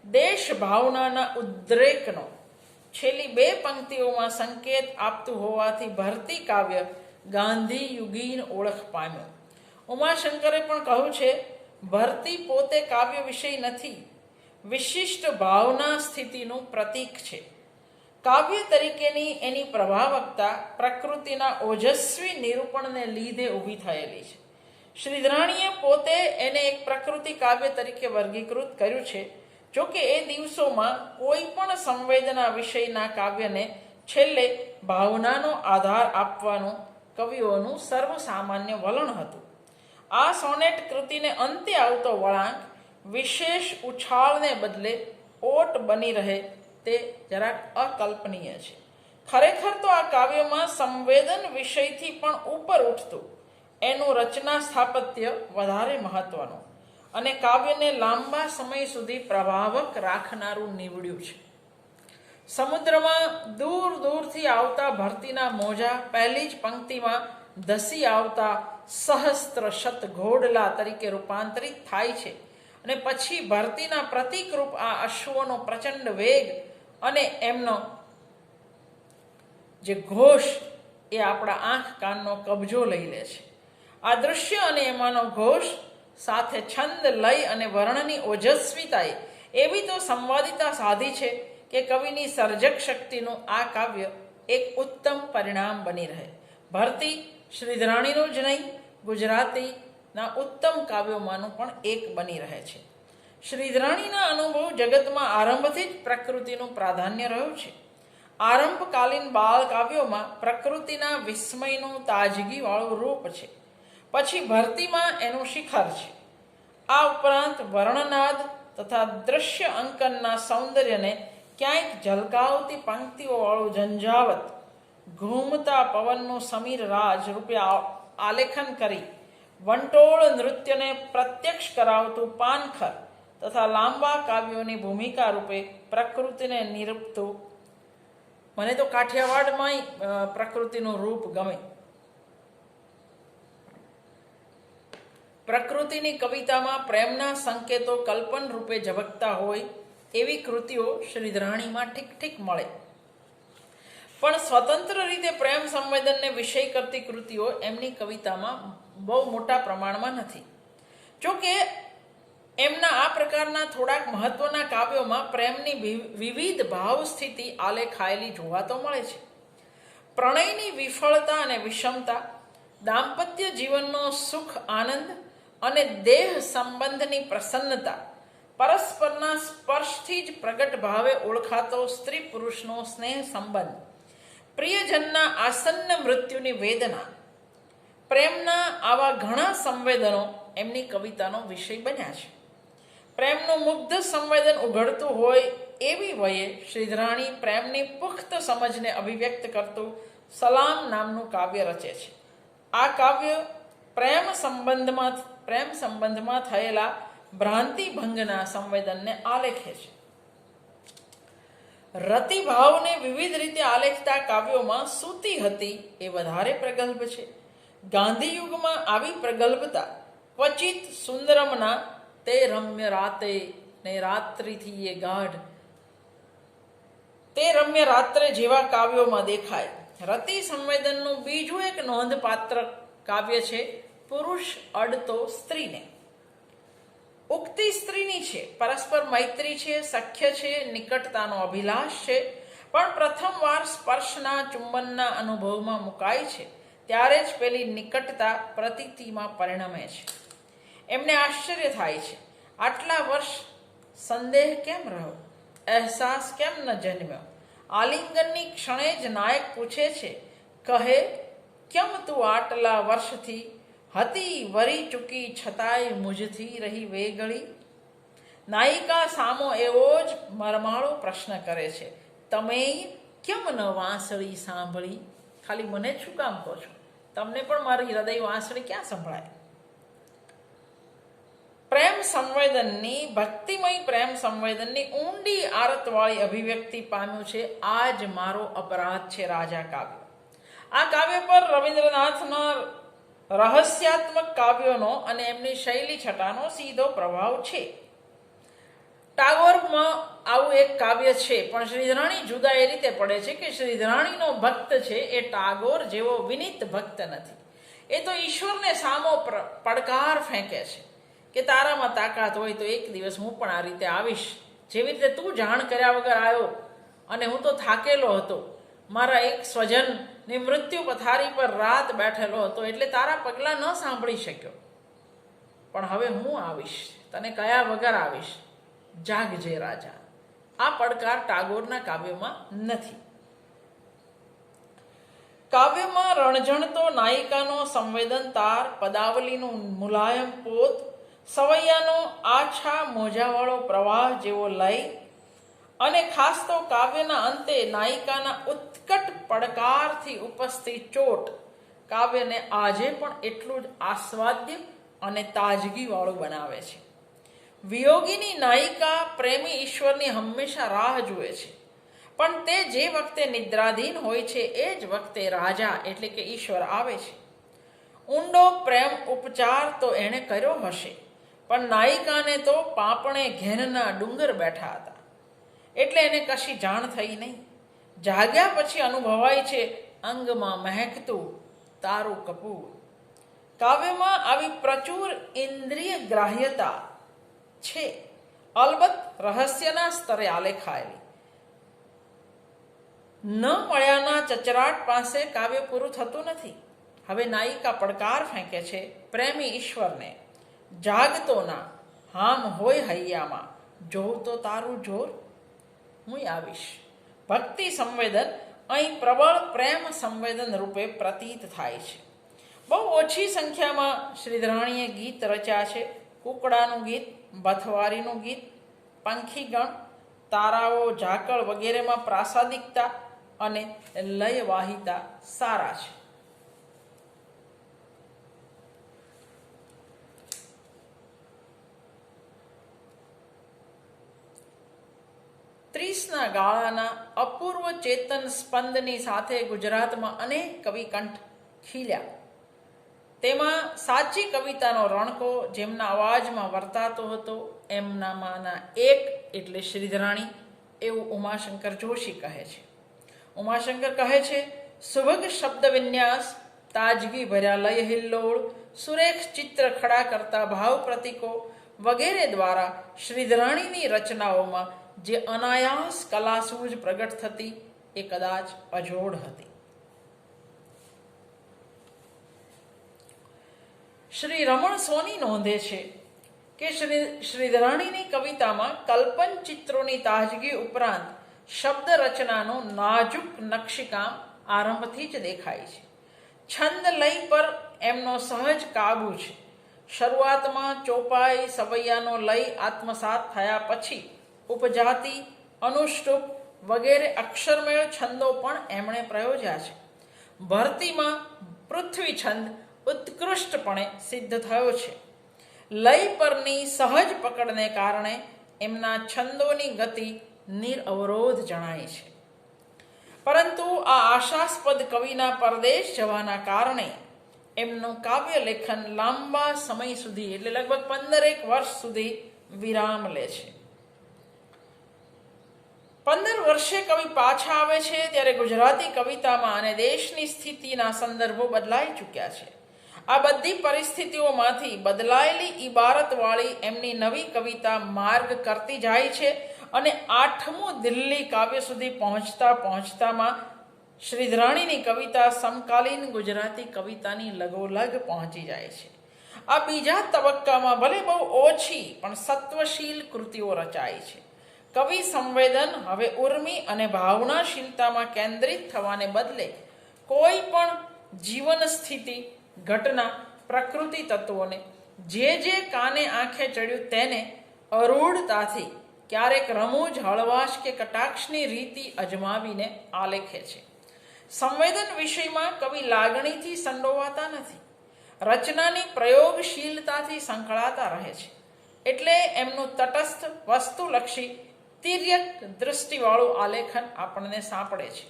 દેશ ભાવનાના ઉદ્રેકનો છેલ્લી બે પંક્તિઓમાં સંકેત આપતું હોવાથી ભરતી કાવ્ય ગાંધી યુગીન ઓળખ પામ્યો. ઉમાશંકરે પણ કહ્યું છે, ભરતી પોતે કાવ્ય વિષય નથી, વિશિષ્ટ ભાવના સ્થિતિનું પ્રતીક છે. કાવ્ય તરીકેની એની પ્રભાવકતા પ્રકૃતિના ઓજસ્વી નિરૂપણને લીધે ઊભી થયેલી છે. શ્રીધરાણીએ પોતે એને એક પ્રકૃતિ કાવ્ય તરીકે વર્ગીકૃત કર્યું છે. જોકે એ દિવસોમાં કોઈ પણ સંવેદના વિષયના કાવ્યને છેલ્લે ભાવનાનો આધાર આપવાનું કવિઓનું સર્વસામાન્ય વલણ હતું. આ સોનેટ કૃતિને અંતે આવતો વળાંક વિશેષ ઉછાળને બદલે ઓટ બની રહે તે જરાક અકલ્પનીય છે. ખરેખર તો આ કાવ્યમાં સંવેદન વિષયથી પણ ઉપર ઉઠતું એનું રચના સ્થાપત્ય વધારે મહત્વનું અને કાવ્યને લાંબા સમય સુધી પ્રભાવક રાખનારું નીવડ્યું છે. સમુદ્રમાં દૂર દૂરથી આવતા ભરતીના મોજા પહેલી જ પંક્તિમાં ધસી આવતા સહસ્ત્ર શત ઘોડલા તરીકે રૂપાંતરિત થાય છે, અને પછી ભરતીના પ્રતીકરૂપ આ અશ્વનો પ્રચંડ વેગ અને એમનો જે ઘોષ એ આપણા આંખ કાનનો કબજો લઈ લે છે. આ દૃશ્ય અને એમાંનો ઘોષ સાથે છંદ, લય અને વર્ણની ઓજસ્વીતાએ એવી તો સંવાદિતા સાધી છે કે કવિની સર્જક શક્તિનું આ કાવ્ય એક ઉત્તમ પરિણામ બની રહે. ભરતી શ્રીધરાણીનું જ નહીં, ગુજરાતીના ઉત્તમ કાવ્યોમાંનું પણ એક બની રહે છે. શ્રીધરાણીના અનુભવ જગતમાં આરંભથી જ પ્રકૃતિનું પ્રાધાન્ય રહ્યું છે. આરંભકાલીન બાળ કાવ્યોમાં પ્રકૃતિના વિસ્મયનું તાજગીવાળું રૂપ છે. પછી ભરતીમાં એનું શિખર છે. આ ઉપરાંત વર્ણનાદ તથા દ્રશ્ય અંકનના સૌંદર્યને ક્યાંક ઝલકાવતી પંક્તિઓવાળું ઝંઝાવત, ઘૂમતા પવનનું સમીર રાજ રૂપે આલેખન કરી વંટોળ નૃત્યને પ્રત્યક્ષ કરાવતું પાનખર તથા લાંબા કાવ્યોની ભૂમિકા રૂપે પ્રકૃતિને નિરૂપતું. મને તો કાઠિયાવાડમાંય પ્રકૃતિનું રૂપ ગમે. પ્રકૃતિની કવિતામાં પ્રેમના સંકેતો કલ્પન રૂપે ઝબકતા હોય એવી કૃતિઓ શ્રીધરાણીમાં ઠીક ઠીક મળે. પણ સ્વતંત્ર રીતે પ્રેમ સંવેદનને વિષય કરતી કૃતિઓ એમની કવિતામાં બહુ મોટા પ્રમાણમાં નથી. જોકે એમના આ પ્રકારના થોડાક મહત્વના કાવ્યોમાં પ્રેમની વિવિધ ભાવ સ્થિતિ આલેખાયેલી જોવા તો મળે છે. પ્રણયની વિફળતા અને વિષમતા, દાંપત્ય જીવનનો સુખ આનંદ અને દેહ સંબંધની પ્રસન્નતા, પરસ્પરના સ્પર્શથી જ પ્રગટ ભાવે ઓળખાતો સ્ત્રી પુરુષનો સ્નેહ સંબંધ, પ્રિયજનના આસન્ન મૃત્યુની વેદના, પ્રેમના આવા ઘણા સંવેદનો એમની કવિતાનો વિષય બન્યા છે. પ્રેમનું મુગ્ધ સંવેદન ઉઘડતું હોય એવી વયે શ્રીધરાણી પ્રેમની પુખ્ત સમજને અભિવ્યક્ત કરતું સલામ નામનું કાવ્ય રચે છે. આ કાવ્ય પ્રેમ સંબંધમાં થયેલા ભ્રાંતિભંગના સંવેદનને આલેખે છે. રતિભાવને વિવિધ રીતે આલેખતા કાવ્યોમાં સૂતી હતી એ વધારે પ્રગલ્ભ છે. ગાંધીયુગમાં આવી પ્રગલ્ભતા ક્વચિત સુંદરમના તે રમ્ય રાતે ને રાત્રિથી એ ગાઢ, તે રમ્ય રાત્રે જેવા કાવ્યોમાં દેખાય. રતિ સંવેદનનું બીજું એક નોંધપાત્ર કાવ્ય છે પુરુષ અડતો સ્ત્રીને. ઉક્તિ સ્ત્રીની છે, પરસ્પર મૈત્રી છે, સખ્ય છે, નિકટતાનો અભિલાષ છે, પણ પ્રથમવાર સ્પર્શના ચુંબનના અનુભવમાં મુકાય છે ત્યારે જ પેલી નિકટતા પ્રતીતિમાં પરિણમે છે. એમને આશ્ચર્ય થાય છે, આટલા વર્ષ સંદેહ કેમ રહ્યો, અહેસાસ કેમ ન જન્મ્યો. આલિંગનની ક્ષણે જ નાયક પૂછે છે, કહે કેમ તું આટલા વર્ષથી હતી વરી ચૂકી છતાંય મુજથી રહી વેગળી. નાયિકા સામો એવો જ મરમાળો પ્રશ્ન કરે છે, તમે કેમ ન વાંસળી સાંભળી. ખાલી મને જ શું કામ કહો છો, તમને પણ મારી હૃદય વાંસળી ક્યાં સંભળાય. પ્રેમ સંવેદનની, ભક્તિમય પ્રેમ સંવેદનની ઊંડી આરતવાળી અભિવ્યક્તિ પામ્યું છે આ જ મારો અપરાધ છે રાજા કાવ્ય. આ કાવ્ય પર રવિન્દ્રનાથના રહસ્યાત્મક કાવ્યોનો અને એમની શૈલી છટાનો સીધો પ્રભાવ છે. ટાગોરમાં આવું એક કાવ્ય છે, પણ શ્રીધરાણી જુદા એ રીતે પડે છે કે શ્રીધરાણીનો ભક્ત છે એ ટાગોર જેવો વિનીત ભક્ત નથી. એ તો ઈશ્વરને સામો પડકાર ફેંકે છે કે તારામાં તાકાત હોય તો એક દિવસ હું પણ આ રીતે આવીશ. જેવી રીતે તું જાણ કર્યા વગર આવ્યો અને હું તો થાકેલો હતો, મારા એક સ્વજનની મૃત્યુ પથારી પર રાત બેઠેલો હતો એટલે તારા પગલાં ન સાંભળી શક્યો, પણ હવે હું આવીશ, તને કયા વગર આવીશ. જાગજે રાજા. આ પડકાર ટાગોરના કાવ્યમાં નથી. કાવ્યમાં રણઝણતો નાયિકાનો સંવેદન તાર, પદાવલીનું મુલાયમ પોત, સવૈયાનો આછા મોજાવાળો પ્રવાહ જેવો લય અને ખાસ તો કાવ્યના અંતે નાયિકાના ઉત્કટ પડકારથી ઉપસ્થિત ચોટ કાવ્યને આજે પણ એટલું જ આસ્વાદ્ય અને તાજગીવાળું બનાવે છે. વિયોગીની નાયિકા પ્રેમી ઈશ્વરની હંમેશા રાહ જુએ છે, પણ તે જે વખતે નિદ્રાધીન હોય છે એ જ વખતે રાજા એટલે કે ઈશ્વર આવે છે. ઊંડો પ્રેમ ઉપચાર તો એણે કર્યો હશે, પણ નાયિકાને તો પાપણે ઘેનના ડુંગર બેઠા હતા એટલે એને કશી જાણ થઈ નહીં. જાગ્યા પછી અનુભવાય છે અંગમાં મહેકતું તારું કપૂર. કાવ્યમાં આવી પ્રચુર ઇન્દ્રિય ગ્રાહ્યતા છે, અલબત્ત રહસ્યના સ્તરે આલેખાયેલી. ન મળ્યાના ચચરાટ પાસે કાવ્ય પૂરું થતું નથી. હવે નાયિકા પડકાર ફેંકે છે પ્રેમી ઈશ્વરને, જાગતો ના, હામ હોય હૈયામાં, જોઉં તો તારું જોર, હું આવીશ. ભક્તિ સંવેદન અહીં પ્રબળ પ્રેમ સંવેદન રૂપે પ્રતીત થાય છે. બહુ ઓછી સંખ્યામાં શ્રીધરાણીએ ગીત રચ્યા છે. કુકડાનું ગીત, બથવારીનું ગીત, પંખીગણ, તારાઓ, ઝાકળ વગેરેમાં પ્રાસાદિકતા અને લયવાહિતા સારા છે. ત્રીસના ગાળાના અપૂર્વ ચેતન સ્પંદની સાથે ગુજરાતમાં અનેક કવિકંઠ ખીલ્યા. તેમાં સાચી કવિતાનો રણકો જેમના અવાજમાં વર્તાતો હતો એમનામાંના એક એટલે શ્રીધરાણી એવું ઉમાશંકર જોશી કહે છે. ઉમાશંકર કહે છે, સુભગ શબ્દ વિન્યાસ, તાજગી ભર્યા લય હિલ્લોળ, સુરેખ ચિત્ર ખડા કરતા ભાવ પ્રતીકો વગેરે દ્વારા શ્રીધરાણીની રચનાઓમાં જે અનાયાસ કલાસૂઝ પ્રગટ થતી એ કદાચ અજોડ હતી. શ્રી રમણ સોની નોંધે છે કે શ્રીધરાણીની કવિતામાં કલ્પન ચિત્રોની તાજગી ઉપરાંત શબ્દ રચનાનું નાજુક નકશીકામ આરંભથી જ દેખાય છે. છંદ લય પર એમનો સહજ કાબુ છે. શરૂઆતમાં ચોપાઈ સવૈયાનો લય આત્મસાત થયા પછી ઉપજાતિ, અનુષ્ટુપ વગેરે અક્ષરમેળ છંદો પણ એમણે પ્રયોજ્યા છે. ભરતીમાં પૃથ્વી છંદ ઉત્કૃષ્ટપણે સિદ્ધ થયો છે. લય પરની સહજ પકડને કારણે એમના છંદોની ગતિ નિરઅવરોધ જણાય છે. પરંતુ આ આશાસ્પદ કવિના પરદેશ જવાના કારણે એમનું કાવ્ય લેખન લાંબા સમય સુધી એટલે લગભગ 15 વર્ષ સુધી વિરામ લે છે. 15 વર્ષે કવિ પાછા આવે છે ત્યારે ગુજરાતી કવિતામાં અને દેશની સ્થિતિના સંદર્ભો બદલાઈ ચૂક્યા છે. આ બધી પરિસ્થિતિઓમાંથી બદલાયેલી ઇબારતવાળી એમની નવી કવિતા માર્ગ કરતી જાય છે અને 8મું દિલ્હી કાવ્ય સુધી પહોંચતામાં શ્રીધરાણીની કવિતા સમકાલીન ગુજરાતી કવિતાની લગોલગ પહોંચી જાય છે. આ બીજા તબક્કામાં ભલે બહુ ઓછી પણ સત્વશીલ કૃતિઓ રચાય છે. કવિ સંવેદન હવે ઉર્મી અને ભાવનાશીલતામાં કેન્દ્રિત થવાને બદલે કોઈ પણ જીવન સ્થિતિ, ઘટના, પ્રકૃતિ તત્વોને જે કાને આંખે ચડ્યું તેને અરૂઢતાથી ક્યારેક રમૂજ, હળવાશ કે કટાક્ષની રીતિ અજમાવીને આલેખે છે. સંવેદન વિષયમાં કવિ લાગણીથી સંડોવાતા નથી, રચનાની પ્રયોગશીલતાથી સંકળાતા રહે છે. એટલે એમનું તટસ્થ, વસ્તુલક્ષી, તિર્યક દૃષ્ટિવાળું આલેખન આપણને સાંપડે છે.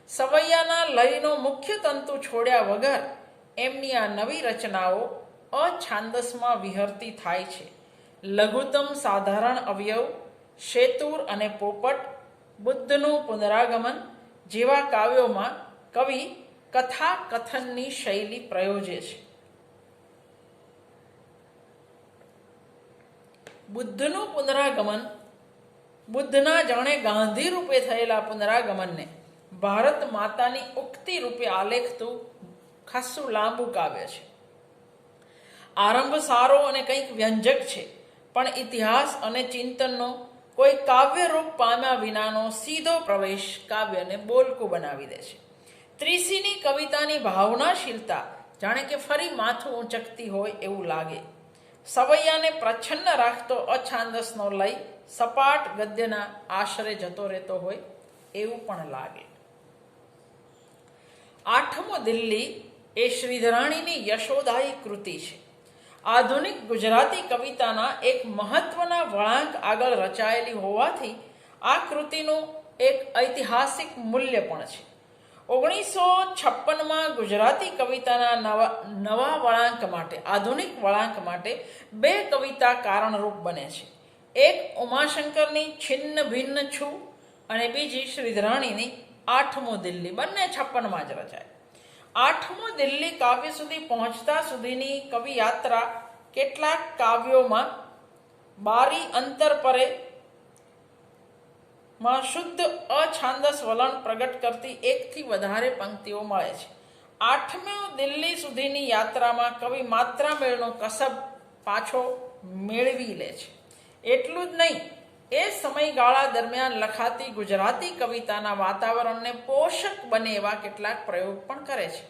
સવૈયાના લયનો મુખ્ય તંતુ છોડ્યા વગર એમની આ નવી રચનાઓ અછાંદસમાં વિહરતી થાય છે. લઘુત્તમ સાધારણ અવયવ, શેતુર અને પોપટ, બુદ્ધનું પુનરાગમન જેવા કાવ્યોમાં કવિ કથા કથનની શૈલી પ્રયોજે છે. બુદ્ધનું પુનરાગમન, બુદ્ધના જાણે ગાંધી રૂપે થયેલા પુનરાગમનને ભારત માતાની ઉક્તિ રૂપે આલેખતું ખાસ્સું લાંબુ કાવ્ય છે. આરંભ સારો અને કંઈક વ્યંજક છે, પણ ઇતિહાસ અને ચિંતનનો કોઈ કાવ્ય રૂપ પામ્યા વિનાનો સીધો પ્રવેશ કાવ્યને બોલકું બનાવી દે છે. ત્રીસીની કવિતાની ભાવનાશીલતા જાણે કે ફરી માથું ઊંચકતી હોય એવું લાગે. સવૈયાને પ્રચ્છન્ન રાખતો અછાંદસનો લય સપાટ ગદ્યના આશરે જતો રહેતો હોય એવું પણ લાગે. 8મો દિલ્હી એ શ્રીધરાણીની યશોદાયી કૃતિ છે. આધુનિક ગુજરાતી કવિતાના એક મહત્વના વળાંક આગળ રચાયેલી હોવાથી આ કૃતિનું એક ઐતિહાસિક મૂલ્ય પણ છે. 1956માં ગુજરાતી કવિતાના નવા વળાંક માટે, આધુનિક વળાંક માટે 2 કવિતા કારણરૂપ બને છે. એક ઉમાશંકરની છિન્ન ભિન્ન છું અને બીજી શ્રીધરાણીની 8મો દિલ્હી. બંને 56માં જ રચાય. 8મો દિલ્હી કાવ્ય સુધી પહોંચતા સુધીની કવિ યાત્રા કેટલાક કાવ્યોમાં બારી અંતર પરે માં શુદ્ધ અછાંદસ વલણ પ્રગટ કરતી 1 થી વધારે પંક્તિઓ મળે છે. 8મો દિલ્હી સુધીની યાત્રામાં કવિ માત્રામેળનો કસબ પાછો મેળવી લે છે. એટલું જ નહીં, એ સમયગાળા દરમિયાન લખાતી ગુજરાતી કવિતાના વાતાવરણને પોષક બને એવા કેટલાક પ્રયોગ પણ કરે છે.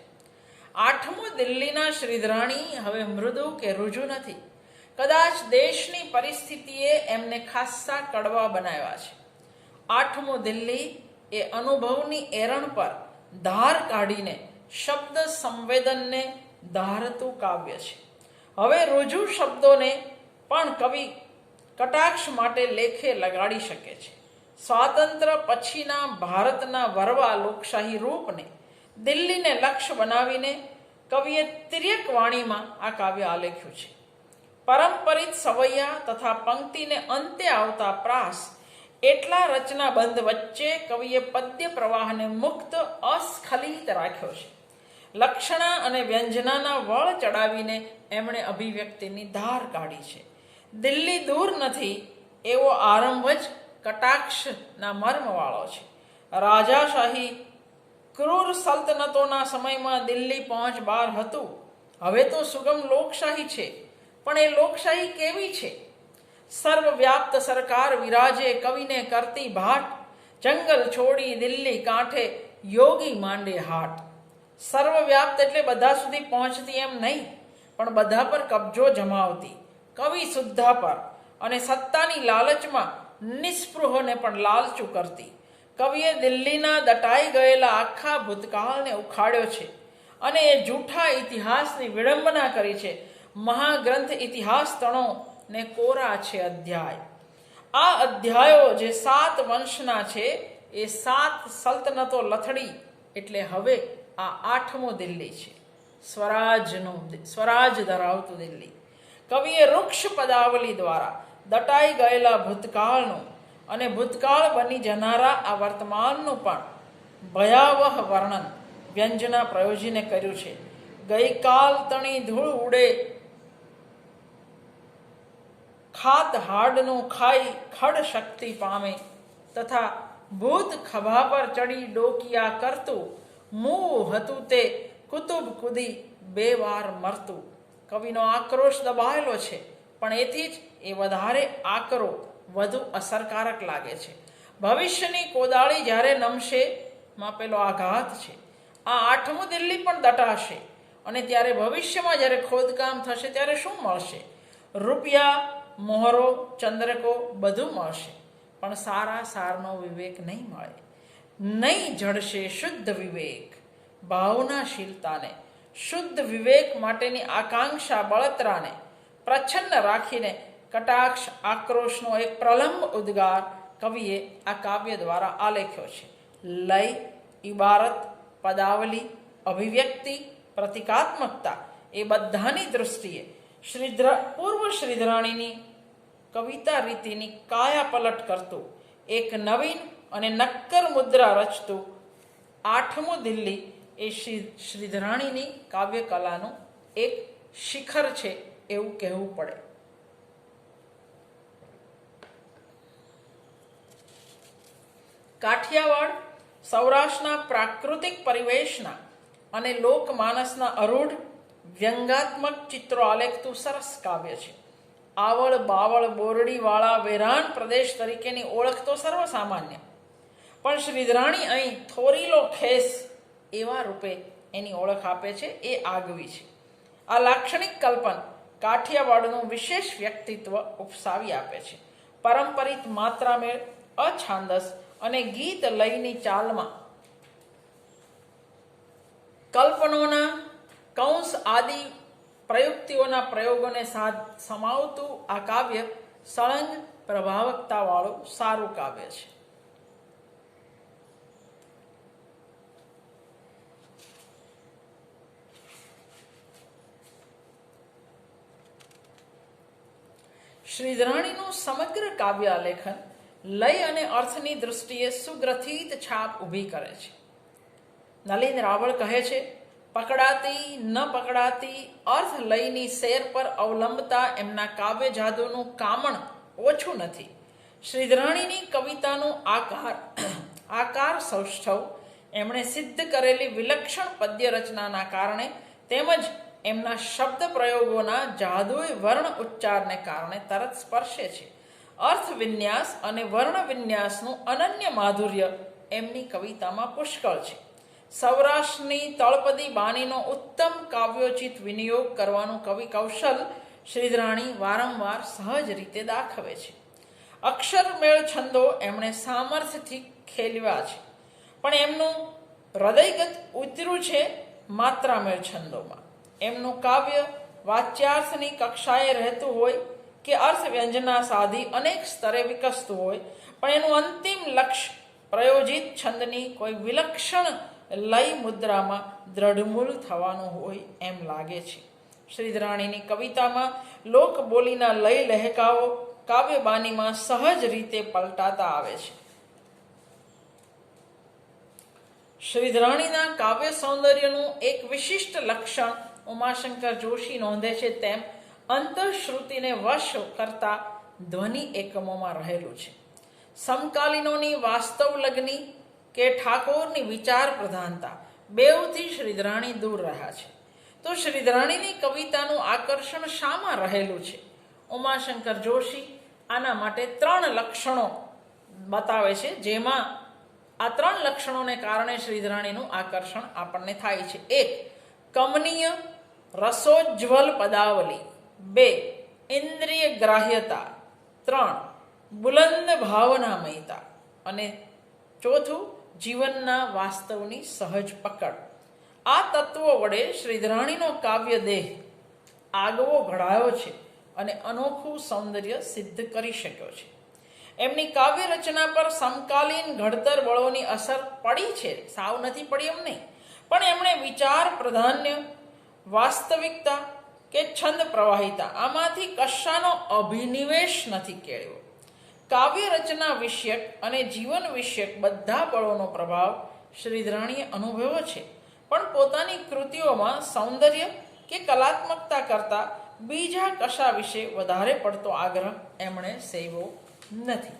8મો દિલ્હીના શ્રીધરાણી હવે મૃદુ કે રુજુ નથી. કદાચ દેશની પરિસ્થિતિએ એમને ખાસ્સા કડવા બનાવ્યા છે. 8મો દિલ્હી એ અનુભવની એરણ પર ધાર કાઢીને શબ્દ સંવેદનને ધારતું કાવ્ય છે. હવે રુજુ શબ્દોને પણ કવિ કટાક્ષ માટે લેખે લગાડી શકે છે. સ્વાતંત્ર્ય પછીના ભારતના વરવા લોકશાહી રૂપને દિલ્હીને લક્ષ્ય બનાવીને કવિએ તિર્યક વાણીમાં આ કાવ્ય આલેખ્યું છે. પરંપરિત સવૈયા તથા પંક્તિને અંતે આવતા પ્રાસ એટલા રચનાબંધ વચ્ચે કવિએ પદ્ય પ્રવાહને મુક્ત અસ્ખલિત રાખ્યો છે. લક્ષણા અને વ્યંજનાના વળ ચડાવીને એમણે અભિવ્યક્તિની ધાર કાઢી છે. દિલ્હી દૂર નથી એવો આરંભ જ કટાક્ષના મર્મવાળો છે. રાજાશાહી ક્રૂર સલ્તનતોના સમયમાં દિલ્હી પહોંચ બહાર હતું. હવે તો સુગમ લોકશાહી છે. પણ એ લોકશાહી કેવી છે? સર્વવ્યાપ્ત સરકાર વિરાજે કવિને કરતી ભાટ, જંગલ છોડી દિલ્હી કાંઠે યોગી માંડે હાટ. સર્વવ્યાપ્ત એટલે બધા સુધી પહોંચતી એમ નહીં, પણ બધા પર કબજો જમાવતી, કવિ સુદ્ધા પર, અને સત્તાની લાલચમાં નિસ્પૃહોને પણ લાલચું કરતી. કવિએ દિલ્હીના દટાઈ ગયેલા આખા ભૂતકાળને ઉખાડ્યો છે અને એ જૂઠા ઇતિહાસની વિડંબના કરી છે. મહાગ્રંથ ઇતિહાસ તણો ને કોરા છે અધ્યાય. આ અધ્યાયો જે 7 વંશના છે એ 7 સલ્તનતો લથડી, એટલે હવે આ 8મો દિલ્હી છે, સ્વરાજ ધરાવતું દિલ્હી. કવિએ વૃક્ષ પદાવલી દ્વારા દટાઈ ગયેલા ભૂતકાળનું અને ભૂતકાળ બની જનારા આ વર્તમાનનું પણ ભયાવહ વર્ણન વ્યંજના પ્રયોજીને કર્યું છે. ગઈકાલ તણી ધૂળ ઉડે, ખાત હાડનું ખાઈ ખડ શક્તિ પામે, તથા ભૂત ખભા પર ચડી ડોકિયા કરતું, મું હતું તે કુતુબ કુદી 2 વાર મરતું. કવિનો આક્રોશ દબાયેલો છે, પણ એથી જ એ વધારે આકરો, વધુ અસરકારક લાગે છે. ભવિષ્યની કોદાળી જ્યારે નમશે માં પેલો આઘાત છે. આ 8મું દિલ્હી પણ દટાશે, અને ત્યારે ભવિષ્યમાં જ્યારે ખોદકામ થશે ત્યારે શું મળશે? રૂપિયા, મોહરો, ચંદ્રકો બધું મળશે, પણ સારા સારનો વિવેક નહીં મળે. નહીં જડશે શુદ્ધ વિવેક. ભાવનાશીલતાને, શુદ્ધ વિવેક માટેની આકાંક્ષા બળતરાને પ્રચ્છન્ન રાખીને કટાક્ષ આક્રોશનો એક પ્રલંબ ઉદ્ગાર કવિએ આ કાવ્ય દ્વારા આલેખ્યો છે. લય, ઇબારત, પદાવલી, અભિવ્યક્તિ, પ્રતિકાત્મકતા એ બધાની દૃષ્ટિએ પૂર્વ શ્રીધરાણીની કવિતા રીતિની કાયા પલટ કરતું, એક નવીન અને નક્કર મુદ્રા રચતું 8મું દિલ્હી એ શ્રીધરાણીની કાવ્યકલાનું એક શિખર છે એવું કહેવું પડે. કાઠિયાવાડ સૌરાષ્ટ્રના પ્રાકૃતિક પરિવેશના અને લોકમાનસના અરૂઢ વ્યંગાત્મક ચિત્રો આલેખતું સરસ કાવ્ય છે. આવળ બાવળ બોરડીવાળા વેરાન પ્રદેશ તરીકેની ઓળખ તો સર્વસામાન્ય, પણ શ્રીધરાણી અહીં થોરીલો ખેસ એવા રૂપે એની ઓળખ આપે છે, એ આગવી છે. આ લાક્ષણિક કલ્પન કાઠિયાવાડનું વિશેષ વ્યક્તિત્વ ઉપસાવી આપે છે. પરંપરિત માત્રામેળ, અછાંદસ અને ગીત લયની ચાલમાં કલ્પનોના કૌંસ આદિ પ્રયુક્તિઓના પ્રયોગોને સમાવતું આ કાવ્ય સળંગ પ્રભાવકતાવાળું સારું કાવ્ય છે. શ્રીધરાણીનું સમગ્ર કાવ્ય આલેખન લય અને અર્થની દૃષ્ટિએ સુગ્રથિત છાપ ઊભી કરે છે. નલિન રાવળ કહે છે, પકડાતી ન પકડાતી અર્થ લયની શેર પર અવલંબતા એમના કાવ્ય જાદુનું કામણ ઓછું નથી. શ્રીધરાણીની કવિતાનું આકાર સૌષ્ઠવ એમણે સિદ્ધ કરેલી વિલક્ષણ પદ્ય રચનાના કારણે તેમજ એમના શબ્દ પ્રયોગોના જાદુઈ વર્ણ ઉચ્ચારને કારણે તરત સ્પર્શે છે. અર્થ વિન્યાસ અને વર્ણ વિન્યાસનું અનન્ય માધુર્ય એમની કવિતામાં પુષ્કળ છે. સૌરાષ્ટ્રની તળપદી બાનીનો ઉત્તમ કાવ્યોચિત વિનિયોગ કરવાનું કવિ કૌશલ શ્રીધરાણી વારંવાર સહજ રીતે દાખવે છે. અક્ષરમેળ છંદો એમણે સામર્થ્યથી ખેલવ્યા છે, પણ એમનું હૃદયગત ઉતર્યું છે માત્રામેળ છંદોમાં. એમનું કાવ્ય વાચ્યાર્થની કક્ષાએ રહેતું હોય કે અર્થ વ્યંજના સાધી અનેક સ્તરે વિકસતું હોય, પણ એનું અંતિમ લક્ષ્ય પ્રયોજિત છંદની કોઈ વિલક્ષણ લય મુદ્રામાં દ્રઢમૂળ થવાનું હોય એમ લાગે છે. શ્રીધરાણીની કવિતામાં લોકબોલીના લય લહેકાઓ, કાવ્યબાનીમાં સહજ રીતે પલટાતા આવે છે. શ્રીધરાણીના કાવ્ય સૌંદર્યનું એક વિશિષ્ટ લક્ષણ ઉમાશંકર જોશી નોંધે છે તેમ અંતઃશ્રુતિને વશ કરતા ધ્વનિ એકમોમાં રહેલું છે. સમકાલીનોની વાસ્તવલગ્ની કે ઠાકોરની વિચાર પ્રધાનતા બેઉથી શ્રીધરાણી દૂર રહ્યા છે. તો શ્રીધરાણીની કવિતાનું આકર્ષણ શામાં રહેલું છે? ઉમાશંકર જોશી આના માટે 3 લક્ષણો બતાવે છે, જેમાં આ 3 લક્ષણોને કારણે શ્રીધરાણીનું આકર્ષણ આપણને થાય છે. 1. કમનીય રસોજ્જવલ પદાવલી. 2. ઇન્દ્રિય ગ્રાહ્યતા. 3. બુલંદ ભાવનામયતા. અને 4, જીવનના વાસ્તવની સહજ પકડ. આ તત્વો વડે શ્રીધરાણીનો કાવ્ય દેહ આગવો ઘડાયો છે અને અનોખું સૌંદર્ય સિદ્ધ કરી શક્યો છે. એમની કાવ્ય રચના પર સમકાલીન ઘડતર બળોની અસર પડી છે, સાવ નથી પડી એમ નહીં, પણ એમણે વિચાર પ્રાધાન્ય, વાસ્તવિકતા કે છંદ પ્રવાહિતા આમાંથી કશાનો અભિનિવેશ નથી કેળવ્યો. કાવ્ય રચના વિષયક અને જીવન વિષયક બધા બળોનો પ્રભાવ શ્રીધરાણીએ અનુભવ્યો છે, પણ પોતાની કૃતિઓમાં સૌંદર્ય કે કલાત્મકતા કરતાં બીજા કશા વિશે વધારે પડતો આગ્રહ એમણે સેવ્યો નથી.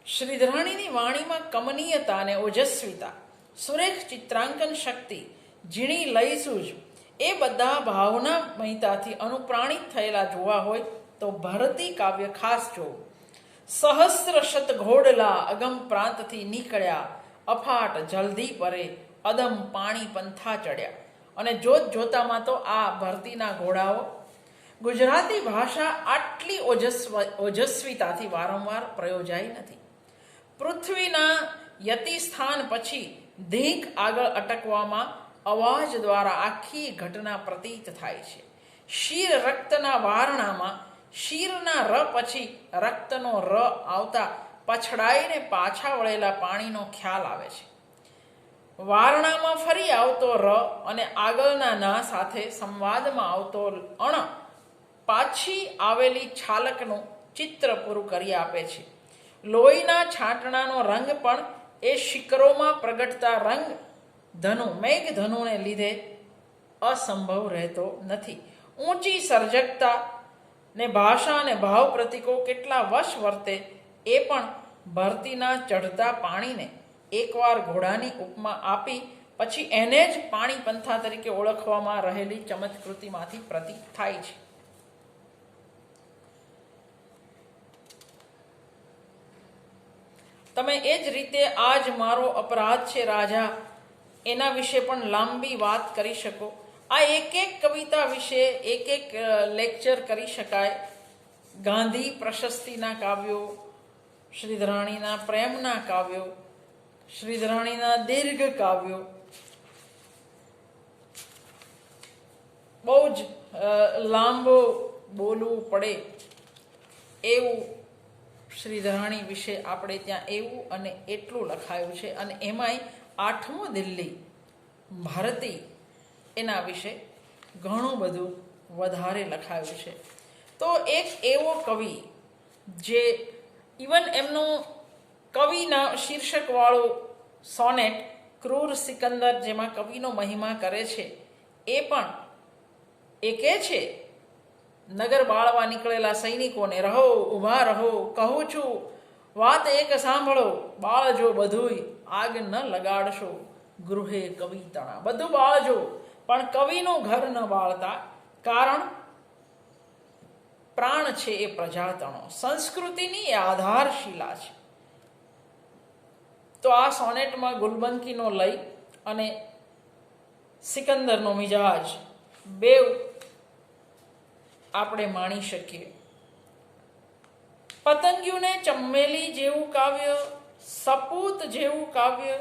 શ્રીધરાણીની વાણીમાં કમનીયતા અને ઓજસ્વીતા, સુરેખ ચિત્રાંકન શક્તિ, ઝીણી લયસૂઝ એ બધા ભાવનામયતાથી અનુપ્રાણિત થયેલા જોવા હોય તો ભારતી કાવ્ય ખાસ જોવું. સહસ્ર શત ઘોડલા અગમ પ્રાંતથી નીકળ્યા, અફાટ જલ્દી પરે અદમ પાણી પંથા ચડ્યા. અને જોત જોતામાં તો આ ભરતીના ઘોડાઓ ગુજરાતી ભાષા આટલી ઓજસ્વીતાથી વારંવાર પ્રયોજાઈ નથી. પૃથ્વીના યતિસ્થાન પછી ધીંક આગળ અટકવામાં અવાજ દ્વારા આખી ઘટના પ્રતીત થાય છે. શીર રક્તના વારણામાં શીરના ર પછી રક્તનો ર આવતા પછડાઈને પાછા વળેલા પાણીનો ખ્યાલ આવે છે. વારણામાં ફરી આવતો ર અને આગળના ના સાથે સંવાદમાં આવતો અણ પાછી આવેલી છાલકનું ચિત્ર પૂરું કરી આપે છે. લોહીના છાંટણાનો રંગ પણ એ શિખરોમાં પ્રગટતા રંગ ધનુ મેઘધનુને લીધે અસંભવ રહેતો નથી. ઊંચી સર્જકતા ને ભાષા અને ભાવ પ્રતીકો કેટલા વશ વર્તે એ પણ ભરતીના ચઢતા પાણીને એકવાર ઘોડાની ઉપમા આપી પછી એને જ પાણી પંથા તરીકે ઓળખવામાં રહેલી ચમત્કૃતિમાંથી પ્રતીત થાય છે. તમે એ જ રીતે આજ મારો અપરાધ છે રાજા એના વિશે પણ લાંબી વાત કરી શકો. આ એક એક કવિતા વિશે એક લેક્ચર કરી શકાય. ગાંધી પ્રશસ્તિના કાવ્યો, શ્રીધરાણીના પ્રેમના કાવ્યો, શ્રીધરાણીના દીર્ઘ કાવ્યો, બહુ જ લાંબો બોલવું પડે એવું શ્રીધરાણી વિશે આપણે ત્યાં એવું અને એટલું લખાયું છે. અને એમાંય 8મો દિલ્હી ભારતી એના વિશે ઘણું બધું વધારે લખાયું છે. તો એક એવો કવિ જે ઇવન એમનું કવિના શીર્ષકવાળું સોનેટ ક્રૂર સિકંદર જેમાં કવિનો મહિમા કરે છે એ પણ એ કહે છે નગર બાળવા નીકળેલા સૈનિકોને, રહો ઊભા રહો, કહું છું વાત એક સાંભળો, બાળજો બધુંય આગ ન લગાડશો, ગૃહે કવિતણા. બધું બાળજો પણ કવિનું ઘર ન બાળતા, કારણ પ્રાણ છે એ પ્રજાતણો, સંસ્કૃતિની એ આધારશિલા છે. તો આ સોનેટમાં ગુલબંકીનો લય અને સિકંદરનો મિજાજ બેવ આપણે માણી શકીએ. પતંગિયુંને ચમેલી જેવું કાવ્ય, સપૂત જેવું કાવ્ય,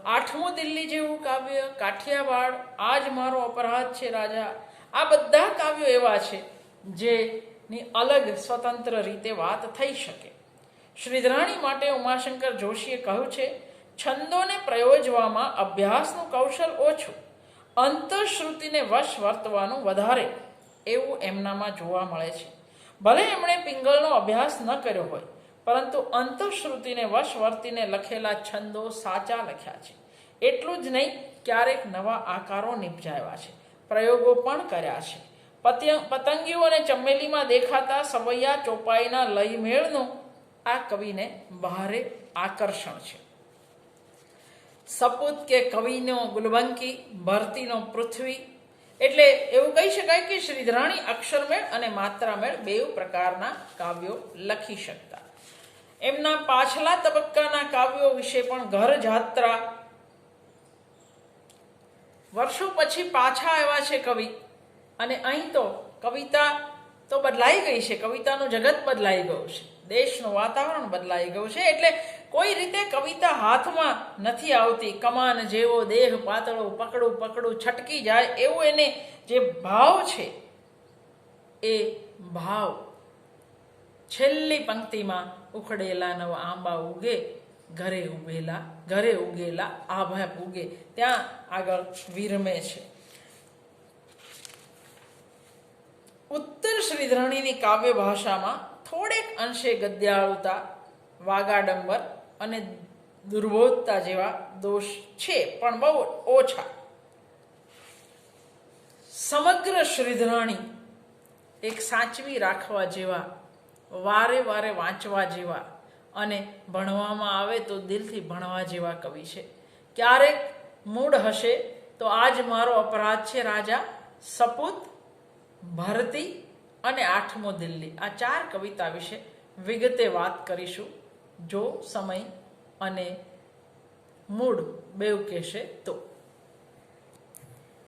8મો દિલ્હી જેવું કાવ્ય, કાઠિયાવાડ, આજ મારો અપરાધ છે રાજા, આ બધા કાવ્યો એવા છે જે ની અલગ સ્વતંત્ર રીતે વાત થઈ શકે. શ્રીધરાણી માટે ઉમાશંકર જોશીએ કહ્યું છે, છંદોને પ્રયોજવામાં અભ્યાસનું કૌશલ ઓછું, અંતઃશ્રુતિને વશ વર્તવાનું વધારે એવું એમનામાં જોવા મળે છે. ભલે એમણે પિંગળનો અભ્યાસ ન કર્યો હોય, પરંતુ અંતઃશ્રુતિને વશ વર્તીને લખેલા છંદો સાચા લખ્યા છે. એટલું જ નહીં, ક્યારેક નવા આકારો નિપજાવ્યા છે, પ્રયોગો પણ કર્યા છે. પતંગીઓ અને ચમેલીમાં દેખાતા સવૈયા ચોપાઈના લયમેળનું આ કવિને ભારે આકર્ષણ છે. સપૂત કે કવિનો ગુલબંકી, ભરતીનો પૃથ્વી, એટલે એવું કહી શકાય કે શ્રીધરાણી અક્ષરમેળ અને માત્રામેળ બેઉ પ્રકારના કાવ્યો લખી શકતા. એમના પાછલા તબક્કાના કાવ્યો વિશે પણ ઘર જાત્રા, વર્ષો પછી પાછા આવ્યા છે કવિ, અને અહીં તો કવિતા તો બદલાઈ ગઈ છે, કવિતાનું જગત બદલાઈ ગયું છે, દેશનું વાતાવરણ બદલાઈ ગયું છે. એટલે કોઈ રીતે કવિતા હાથમાં નથી આવતી. કમાન જેવો દેહ પાતળો, પકડું પકડું છટકી જાય એવું એને જે ભાવ છે, એ ભાવ છેલ્લી પંક્તિમાં ઉખડેલા નવ આંબા ઉગે, ઘરે ઉગેલા આભા ઉગે, ત્યાં આગળ વિરમે છે. ઉત્તર શ્રીધરાણીની કાવ્ય ભાષામાં થોડેક અંશે ગદ્યાળુતા, વાગાડંબર અને દુર્બોધતા જેવા દોષ છે, પણ બહુ ઓછા. સમગ્ર શ્રીધરાણી એક સાચવી રાખવા જેવા, વારે વારે વાંચવા જેવા અને ભણવામાં આવે તો દિલથી ભણવા જેવા કવિ છે. ક્યારેક મૂડ હશે તો આજ મારો અપરાધ છે રાજા, સપૂત, ભરતી અને આઠમો દિલ્હી, આ 4 કવિતા વિશે વિગતે વાત કરીશું, જો સમય અને મૂડ બેઉ કહેશે તો.